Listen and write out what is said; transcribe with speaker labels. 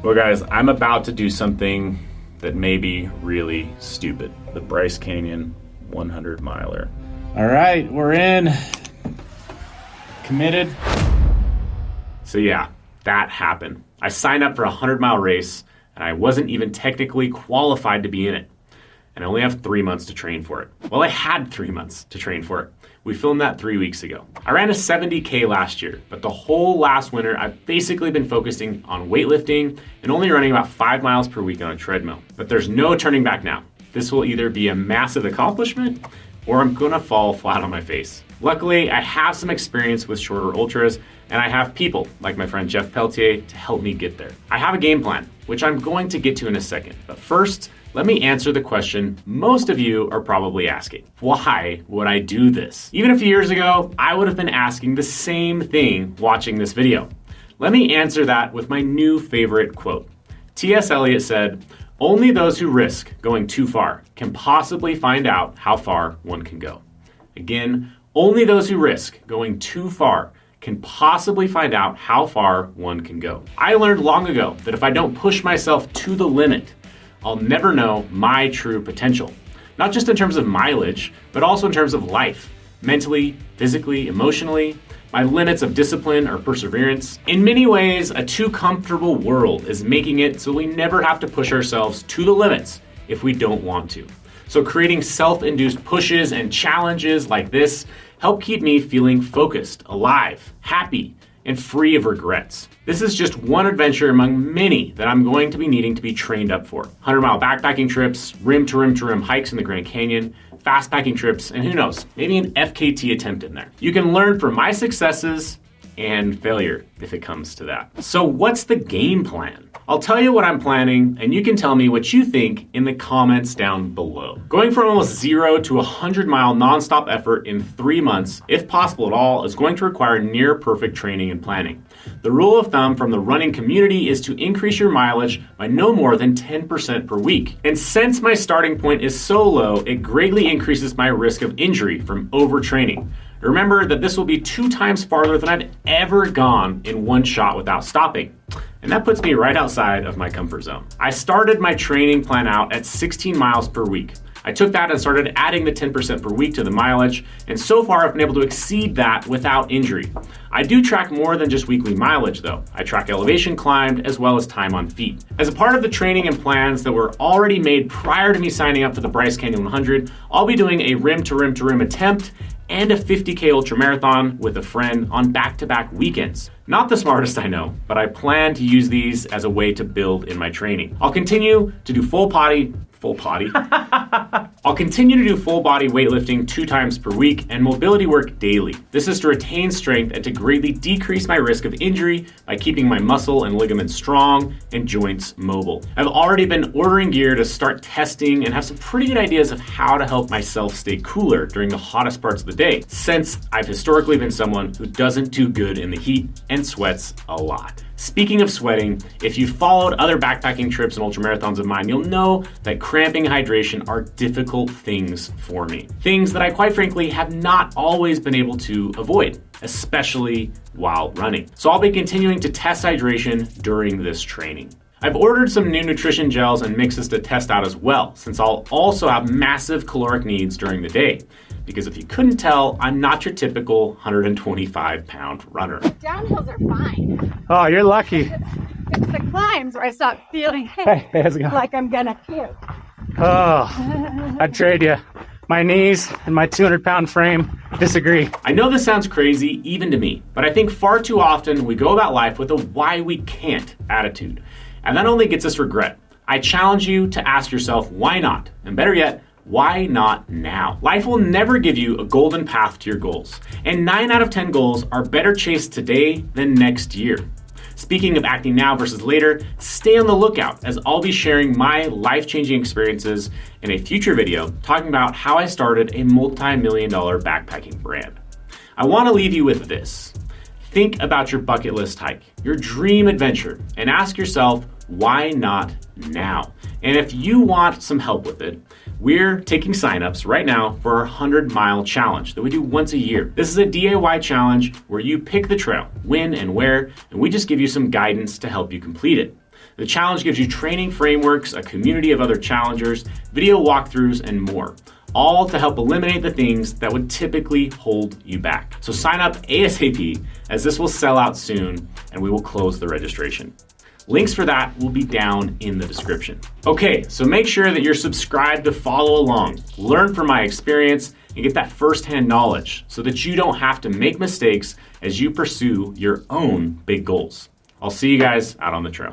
Speaker 1: Well guys, I'm about to do something that may be really stupid. The Bryce Canyon 100 miler. All right, we're in. Committed. So yeah, that happened. I signed up for a 100-mile race and I wasn't even technically qualified to be in it. And I only have 3 months to train for it. Well, I had 3 months to train for it. We filmed that 3 weeks ago. I ran a 70K last year, but the whole last winter, I've basically been focusing on weightlifting and only running about 5 miles per week on a treadmill. But there's no turning back now. This will either be a massive accomplishment or I'm gonna fall flat on my face. Luckily, I have some experience with shorter ultras and I have people like my friend Jeff Peltier to help me get there. I have a game plan, which I'm going to get to in a second. But first, let me answer the question most of you are probably asking. Why would I do this? Even a few years ago, I would have been asking the same thing watching this video. Let me answer that with my new favorite quote. T.S. Eliot said, "Only those who risk going too far can possibly find out how far one can go." Again, only those who risk going too far can possibly find out how far one can go. I learned long ago that if I don't push myself to the limit, I'll never know my true potential. Not just in terms of mileage, but also in terms of life, mentally, physically, emotionally, my limits of discipline or perseverance. In many ways, a too comfortable world is making it so we never have to push ourselves to the limits if we don't want to. So creating self-induced pushes and challenges like this help keep me feeling focused, alive, happy, and free of regrets. This is just one adventure among many that I'm going to be needing to be trained up for. 100-mile backpacking trips, rim to rim to rim hikes in the Grand Canyon, fast packing trips, and who knows, maybe an FKT attempt in there. You can learn from my successes and failure if it comes to that. So what's the game plan? I'll tell you what I'm planning and you can tell me what you think in the comments down below. Going from almost 0 to 100-mile nonstop effort in 3 months, if possible at all, is going to require near perfect training and planning. The rule of thumb from the running community is to increase your mileage by no more than 10% per week. And since my starting point is so low, it greatly increases my risk of injury from overtraining. Remember that this will be 2 times farther than I've ever gone in one shot without stopping. And that puts me right outside of my comfort zone. I started my training plan out at 16 miles per week. I took that and started adding the 10% per week to the mileage, and so far I've been able to exceed that without injury. I do track more than just weekly mileage though. I track elevation climbed as well as time on feet. As a part of the training and plans that were already made prior to me signing up for the Bryce Canyon 100, I'll be doing a rim to rim to rim attempt and a 50K ultramarathon with a friend on back-to-back weekends. Not the smartest, I know, but I plan to use these as a way to build in my training. I'll continue to do full body weightlifting 2 times per week and mobility work daily. This is to retain strength and to greatly decrease my risk of injury by keeping my muscle and ligaments strong and joints mobile. I've already been ordering gear to start testing and have some pretty good ideas of how to help myself stay cooler during the hottest parts of the day, since I've historically been someone who doesn't do good in the heat and sweats a lot. Speaking of sweating, if you followed other backpacking trips and ultramarathons of mine, you'll know that cramping and hydration are difficult things for me. Things that I quite frankly have not always been able to avoid, especially while running. So I'll be continuing to test hydration during this training. I've ordered some new nutrition gels and mixes to test out as well, since I'll also have massive caloric needs during the day. Because if you couldn't tell, I'm not your typical 125-pound runner.
Speaker 2: Downhills are fine.
Speaker 1: Oh, you're lucky.
Speaker 2: It's the climbs where I start feeling like I'm gonna puke.
Speaker 1: Oh, I'd trade you. My knees and my 200-pound frame disagree. I know this sounds crazy, even to me, but I think far too often we go about life with a why we can't attitude. And that only gets us regret. I challenge you to ask yourself, why not? And better yet, why not now? Life will never give you a golden path to your goals. And 9 out of 10 goals are better chased today than next year. Speaking of acting now versus later, stay on the lookout as I'll be sharing my life-changing experiences in a future video talking about how I started a multi-million-dollar backpacking brand. I want to leave you with this. Think about your bucket list hike, your dream adventure, and ask yourself, why not now? And if you want some help with it, we're taking signups right now for our 100-mile challenge that we do once a year. This is a DIY challenge where you pick the trail, when and where, and we just give you some guidance to help you complete it. The challenge gives you training frameworks, a community of other challengers, video walkthroughs, and more, all to help eliminate the things that would typically hold you back. So sign up ASAP, as this will sell out soon and we will close the registration. Links for that will be down in the description. Okay, so make sure that you're subscribed to follow along, learn from my experience, and get that firsthand knowledge so that you don't have to make mistakes as you pursue your own big goals. I'll see you guys out on the trail.